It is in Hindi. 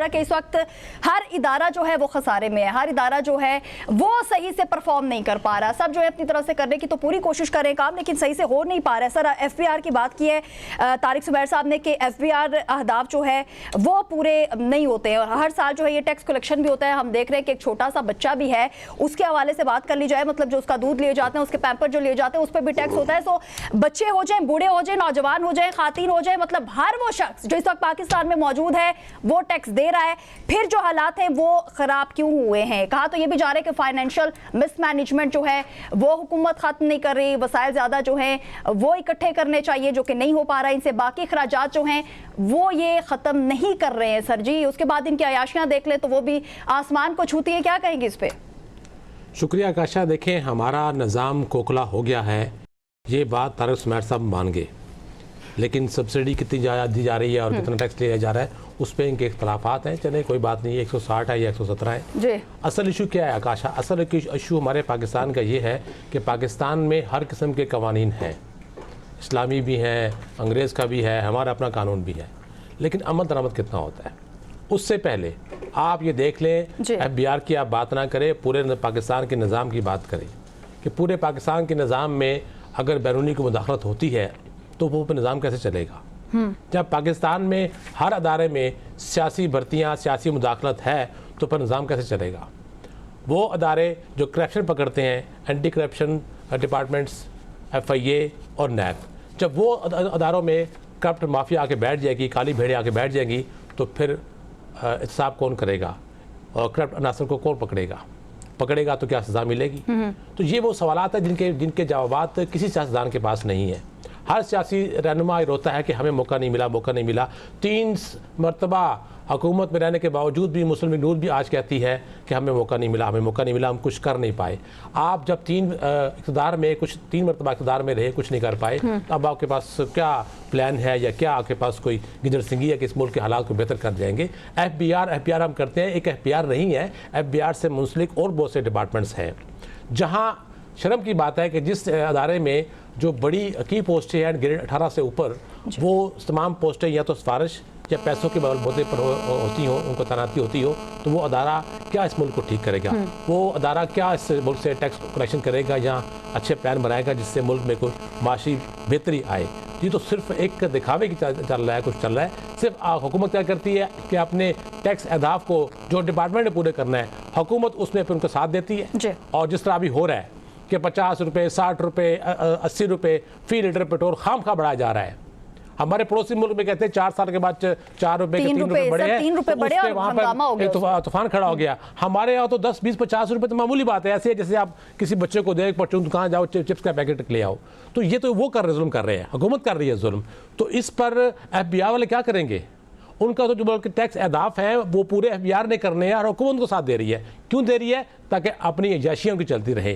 रहा कि इस वक्त हर इदारा जो है वो खसारे में है, हर इदारा जो है वो सही से परफॉर्म नहीं कर पा रहा। सब जो है अपनी तरफ से करने की तो पूरी कोशिश कर रहे हैं काम, लेकिन सही से हो नहीं पा रहा है। सर, FBR की बात की है तारिक सुबैर साहब ने कि FBR अहदाफ जो है वो पूरे नहीं होते हैं, और हर साल जो है ये टैक्स कलेक्शन भी होता है। हम देख रहे हैं कि एक छोटा सा बच्चा भी है, उसके हवाले से बात कर ली जाए, मतलब जो उसका दूध लिए जाते हैं, उसके पैम्पर जो लिए जाते हैं, उस पर भी टैक्स होता है। सो बच्चे हो जाए, बूढ़े हो जाए, नौजवान हो जाए, खातिन हो जाए, मतलब हर वो शख्स जो इस वक्त पाकिस्तान में मौजूद है वो टैक्स दे रहा है। फिर जो हालात हैं वो खराब क्यों हुए हैं? कहा तो ये भी जा रहा है कि फाइनेंशियल मिसमैनेजमेंट जो है वो हुकूमत खत्म नहीं कर रही, वसाइल ज्यादा जो है वो इकट्ठे करने चाहिए जो कि नहीं हो पा रहा है, इनसे बाकी अखराजात जो हैं वो ये खत्म नहीं कर रहे हैं सर जी। उसके बाद इनकी अयाशियां देख ले तो वो भी आसमान को छूती है। क्या कहेंगे इस पे? शुक्रिया आकाशा। देखें, हमारा निज़ाम खोखला हो गया है, ये बात तारिक सुबैर साहब मान गए, लेकिन सब्सिडी कितनी दी जा रही है और कितना टैक्स लिया जा रहा है उस पर इनके इख्तलाफात हैं। चले कोई बात नहीं, 160 है या 117 है जी। असल इशू क्या है आकाशा? असल इशू हमारे पाकिस्तान का ये है कि पाकिस्तान में हर किस्म के कवानीन हैं, इस्लामी भी हैं, अंग्रेज़ का भी है, हमारा अपना कानून भी है, लेकिन अमल दरामद कितना होता है? उससे पहले आप ये देख लें, FBR की आप बात ना करें, पूरे पाकिस्तान के निज़ाम की बात करें कि पूरे पाकिस्तान के निज़ाम में अगर बैरूनी की मुदाखलत होती है तो वो निज़ाम कैसे चलेगा? जब पाकिस्तान में हर अदारे में सियासी भर्तियाँ, सियासी मुदाखलत है तो फिर निज़ाम कैसे चलेगा? वो अदारे जो करप्शन पकड़ते हैं, एंटी करप्शन डिपार्टमेंट्स, FIA और NAB, जब वो अदारों में करप्ट माफिया आके बैठ जाएगी, काली भेड़े आके बैठ जाएंगी, तो फिर एहतसाब कौन करेगा और करप्ट अनासर को कौन पकड़ेगा तो क्या सज़ा मिलेगी? तो ये वो सवालात हैं जिनके जवाबात किसी सियासतदान के पास नहीं है। हर सियासी रहनुमा रोता है कि हमें मौका नहीं मिला। 3 मरतबा हुकूमत में रहने के बावजूद भी मुस्लिम लीग नून भी आज कहती है कि हमें मौका नहीं मिला, हम कुछ कर नहीं पाए। आप जब 3 मरतबा इक़्तिदार में रहे, कुछ नहीं कर पाए, तो अब आपके पास क्या प्लान है या क्या आपके पास कोई गिदड़ सिंगी है कि इस मुल्क के हालात को बेहतर कर जाएंगे? FBR हम करते हैं, एक FBR नहीं है, FBR से मुंसलिक और बहुत से डिपार्टमेंट्स हैं। जहाँ शर्म की बात है कि जिस अदारे में जो बड़ी की पोस्टें हैं ग्रेड 18 से ऊपर, वो तमाम पोस्टें या तो सिफारिश या पैसों के बलबूते पर होती हो, उनको तैनाती होती हो, तो वो अदारा क्या इस मुल्क को ठीक करेगा? वो अदारा क्या इस मुल्क से टैक्स कलेक्शन करेगा या अच्छे प्लान बनाएगा जिससे मुल्क में कोई माशी बेहतरी आए? ये तो सिर्फ एक दिखावे की चल रहा है, कुछ चल रहा है। सिर्फ हुकूमत क्या करती है कि अपने टैक्स अहदाफ को जो डिपार्टमेंट ने पूरे करना है, हुकूमत उसमें फिर उनका साथ देती है। और जिस तरह अभी हो रहा है कि 50 रुपये, 60 रुपये, 80 रुपये फ़ी लीटर पेट्रोल खामखा बढ़ाया जा रहा है। हमारे पड़ोसी मुल्क में कहते हैं 4 साल के बाद 4 रुपये के 3 रुपये बढ़े हैं, 3 रुपये बढ़े और वहाँ पर एक तूफान खड़ा हो गया। हमारे यहाँ तो 10, 20, 50 रुपये तो मामूली बात है। ऐसे है जैसे आप किसी बच्चे को दे परचून दुकान जाओ, चिप्स का पैकेट ले आओ। तो ये तो वो जुल्म कर रहे हैं, हुकूमत कर रही है जुल्म। तो इस पर FBR वाले क्या करेंगे? उनका तो जो बल्कि टैक्स अहदाफ हैं वो पूरे FBR ने करने हैं और हुकूमत को साथ दे रही है। क्यों दे रही है? ताकि अपनी अयाशियाँ उनकी चलती रहे।